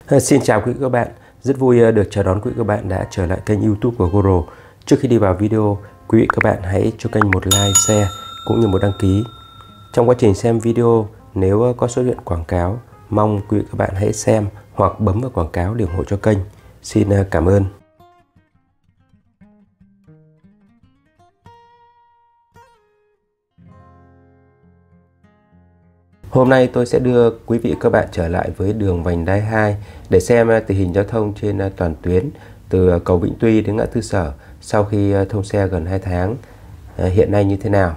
Xin chào quý các bạn, rất vui được chào đón quý các bạn đã trở lại kênh YouTube của Goro. Trước khi đi vào video, quý vị các bạn hãy cho kênh một like, share cũng như một đăng ký. Trong quá trình xem video, nếu có xuất hiện quảng cáo, mong quý vị các bạn hãy xem hoặc bấm vào quảng cáo để ủng hộ cho kênh. Xin cảm ơn. Hôm nay tôi sẽ đưa quý vị các bạn trở lại với đường vành đai 2 để xem tình hình giao thông trên toàn tuyến từ cầu Vĩnh Tuy đến ngã tư Sở sau khi thông xe gần 2 tháng hiện nay như thế nào.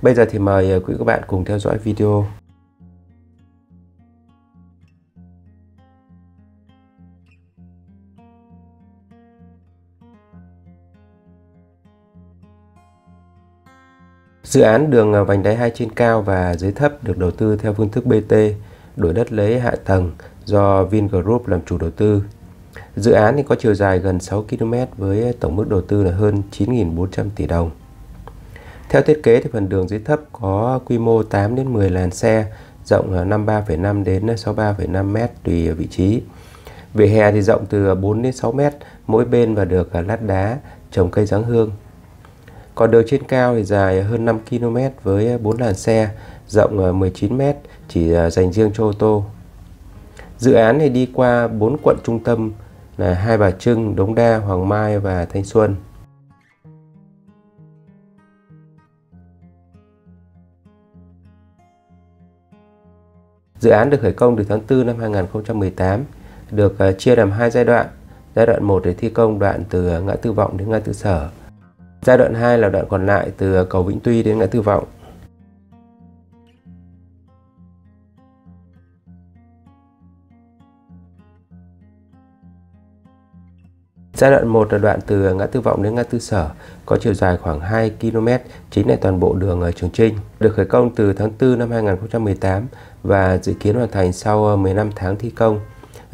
Bây giờ thì mời quý các bạn cùng theo dõi video. Dự án đường vành đai 2 trên cao và dưới thấp được đầu tư theo phương thức BT, đổi đất lấy hạ tầng do Vingroup làm chủ đầu tư. Dự án thì có chiều dài gần 6 km với tổng mức đầu tư là hơn 9.400 tỷ đồng. Theo thiết kế thì phần đường dưới thấp có quy mô 8 đến 10 làn xe, rộng 53,5 đến 63,5 m tùy vị trí. Vỉa hè thì rộng từ 4 đến 6 m mỗi bên và được lát đá, trồng cây giáng hương. Còn đường trên cao thì dài hơn 5 km với 4 làn xe, rộng 19 m chỉ dành riêng cho ô tô. Dự án này đi qua 4 quận trung tâm là Hai Bà Trưng, Đống Đa, Hoàng Mai và Thanh Xuân. Dự án được khởi công từ tháng 4 năm 2018, được chia làm 2 giai đoạn. Giai đoạn 1 để thi công đoạn từ ngã tư Vọng đến ngã tư Sở. Giai đoạn 2 là đoạn còn lại từ cầu Vĩnh Tuy đến ngã tư Vọng. Giai đoạn 1 là đoạn từ ngã tư Vọng đến ngã tư Sở, có chiều dài khoảng 2 km, chính là toàn bộ đường Trường Chinh. Được khởi công từ tháng 4 năm 2018 và dự kiến hoàn thành sau 15 tháng thi công.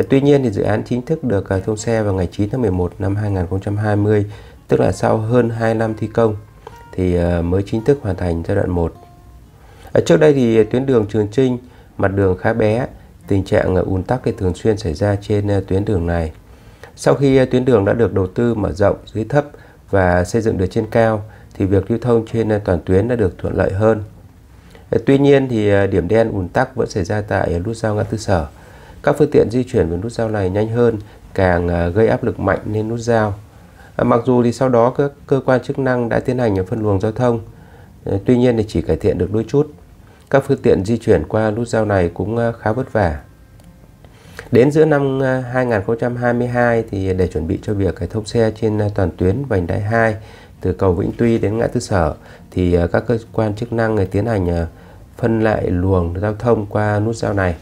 Tuy nhiên thì dự án chính thức được thông xe vào ngày 9 tháng 11 năm 2020, tức là sau hơn 2 năm thi công thì mới chính thức hoàn thành giai đoạn 1. Trước đây thì tuyến đường Trường Chinh, mặt đường khá bé, tình trạng ùn tắc thì thường xuyên xảy ra trên tuyến đường này. Sau khi tuyến đường đã được đầu tư mở rộng dưới thấp và xây dựng được trên cao thì việc lưu thông trên toàn tuyến đã được thuận lợi hơn. Tuy nhiên thì điểm đen ùn tắc vẫn xảy ra tại nút giao ngã tư Sở. Các phương tiện di chuyển vào nút giao này nhanh hơn, càng gây áp lực mạnh lên nút giao. Mặc dù thì sau đó các cơ quan chức năng đã tiến hành phân luồng giao thông, tuy nhiên thì chỉ cải thiện được đôi chút. Các phương tiện di chuyển qua nút giao này cũng khá vất vả. Đến giữa năm 2022 thì để chuẩn bị cho việc thông xe trên toàn tuyến vành đai 2 từ cầu Vĩnh Tuy đến ngã tư Sở thì các cơ quan chức năng tiến hành phân lại luồng giao thông qua nút giao này,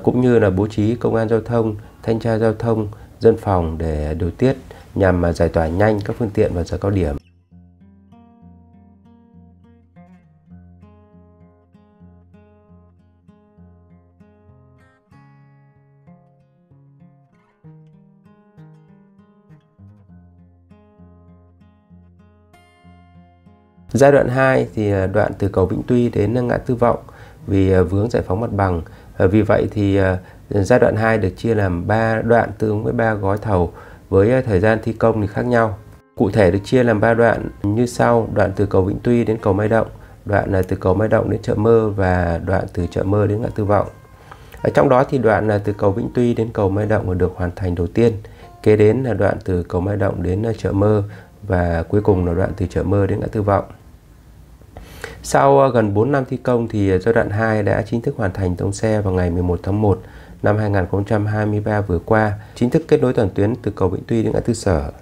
cũng như là bố trí công an giao thông, thanh tra giao thông, dân phòng để điều tiết nhằm giải tỏa nhanh các phương tiện vào giờ cao điểm. Giai đoạn 2 thì đoạn từ cầu Vĩnh Tuy đến ngã tư Vọng vì vướng giải phóng mặt bằng. Vì vậy thì giai đoạn 2 được chia làm 3 đoạn tương ứng với 3 gói thầu với thời gian thi công thì khác nhau. Cụ thể được chia làm 3 đoạn như sau: đoạn từ cầu Vĩnh Tuy đến cầu Mai Động, đoạn từ cầu Mai Động đến chợ Mơ và đoạn từ chợ Mơ đến ngã tư Vọng. Ở trong đó thì đoạn từ cầu Vĩnh Tuy đến cầu Mai Động được hoàn thành đầu tiên. Kế đến là đoạn từ cầu Mai Động đến chợ Mơ và cuối cùng là đoạn từ chợ Mơ đến ngã tư Vọng. Sau gần 4 năm thi công thì giai đoạn 2 đã chính thức hoàn thành thông xe vào ngày 11 tháng 1 năm 2023 vừa qua, chính thức kết nối toàn tuyến từ cầu Vĩnh Tuy đến ngã tư Sở.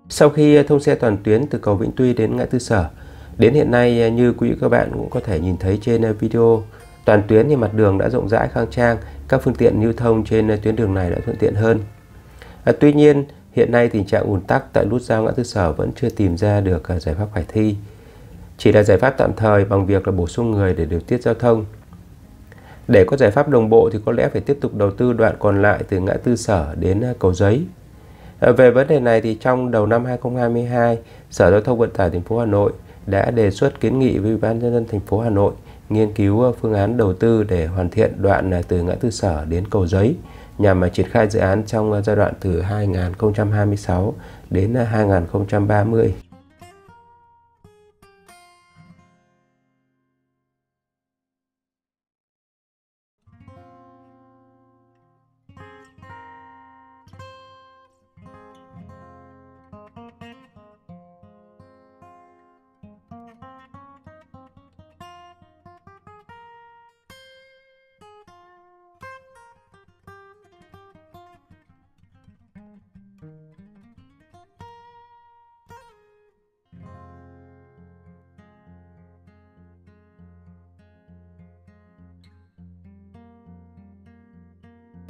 Sau khi thông xe toàn tuyến từ cầu Vĩnh Tuy đến ngã tư Sở, đến hiện nay như quý vị các bạn cũng có thể nhìn thấy trên video, toàn tuyến thì mặt đường đã rộng rãi khang trang, các phương tiện lưu thông trên tuyến đường này đã thuận tiện hơn. Tuy nhiên, hiện nay tình trạng ùn tắc tại nút giao ngã tư Sở vẫn chưa tìm ra được giải pháp khả thi. chỉ là giải pháp tạm thời bằng việc là bổ sung người để điều tiết giao thông. Để có giải pháp đồng bộ thì có lẽ phải tiếp tục đầu tư đoạn còn lại từ ngã tư Sở đến Cầu Giấy. Về vấn đề này thì trong đầu năm 2022, Sở Giao thông Vận tải thành phố Hà Nội đã đề xuất kiến nghị với Ủy ban nhân dân thành phố Hà Nội nghiên cứu phương án đầu tư để hoàn thiện đoạn từ ngã tư Sở đến Cầu Giấy nhằm triển khai dự án trong giai đoạn từ 2026 đến 2030.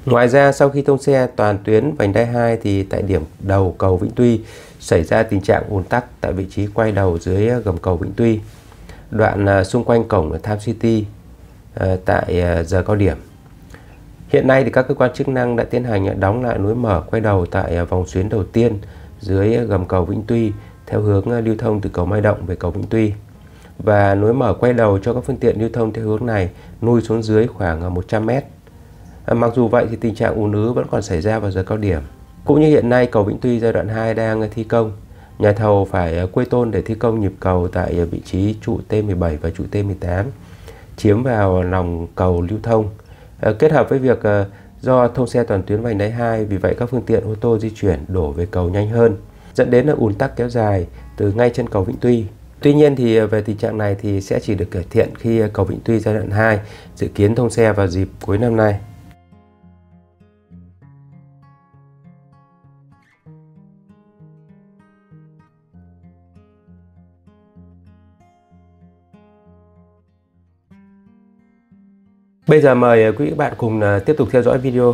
Ngoài ra, sau khi thông xe toàn tuyến vành đai 2 thì tại điểm đầu cầu Vĩnh Tuy xảy ra tình trạng ùn tắc tại vị trí quay đầu dưới gầm cầu Vĩnh Tuy, đoạn xung quanh cổng Tham City tại giờ cao điểm. Hiện nay thì các cơ quan chức năng đã tiến hành đóng lại lối mở quay đầu tại vòng xuyến đầu tiên dưới gầm cầu Vĩnh Tuy theo hướng lưu thông từ cầu Mai Động về cầu Vĩnh Tuy. Và lối mở quay đầu cho các phương tiện lưu thông theo hướng này lui xuống dưới khoảng 100 m. Mặc dù vậy thì tình trạng ùn ứ vẫn còn xảy ra vào giờ cao điểm. Cũng như hiện nay cầu Vĩnh Tuy giai đoạn 2 đang thi công, nhà thầu phải quây tôn để thi công nhịp cầu tại vị trí trụ T17 và trụ T18, chiếm vào lòng cầu lưu thông. Kết hợp với việc do thông xe toàn tuyến vành đai 2, vì vậy các phương tiện ô tô di chuyển đổ về cầu nhanh hơn, dẫn đến là ùn tắc kéo dài từ ngay chân cầu Vĩnh Tuy. Tuy nhiên thì về tình trạng này thì sẽ chỉ được cải thiện khi cầu Vĩnh Tuy giai đoạn 2 dự kiến thông xe vào dịp cuối năm nay. Bây giờ mời quý bạn cùng tiếp tục theo dõi video.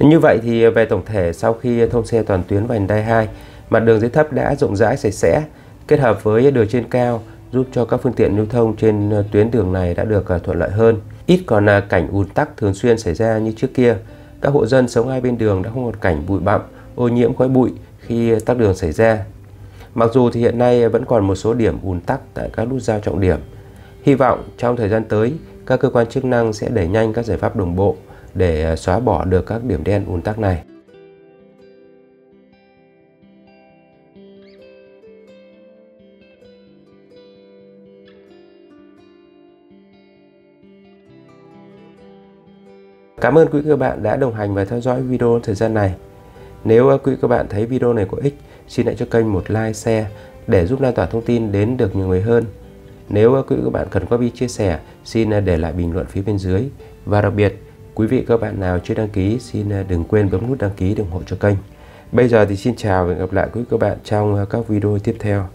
Như vậy thì về tổng thể, sau khi thông xe toàn tuyến vành đai 2, mặt đường dưới thấp đã rộng rãi sạch sẽ, kết hợp với đường trên cao giúp cho các phương tiện lưu thông trên tuyến đường này đã được thuận lợi hơn. Ít còn là cảnh ùn tắc thường xuyên xảy ra như trước kia. Các hộ dân sống hai bên đường đã không còn cảnh bụi bặm, ô nhiễm khói bụi khi tắc đường xảy ra. Mặc dù thì hiện nay vẫn còn một số điểm ùn tắc tại các nút giao trọng điểm. Hy vọng trong thời gian tới, các cơ quan chức năng sẽ đẩy nhanh các giải pháp đồng bộ để xóa bỏ được các điểm đen ùn tắc này. Cảm ơn quý các bạn đã đồng hành và theo dõi video thời gian này. Nếu quý các bạn thấy video này có ích, xin hãy cho kênh một like, share để giúp lan tỏa thông tin đến được nhiều người hơn. Nếu quý các bạn cần góp ý chia sẻ, xin để lại bình luận phía bên dưới. Và đặc biệt, quý vị các bạn nào chưa đăng ký, xin đừng quên bấm nút đăng ký để ủng hộ cho kênh. Bây giờ thì xin chào và hẹn gặp lại quý các bạn trong các video tiếp theo.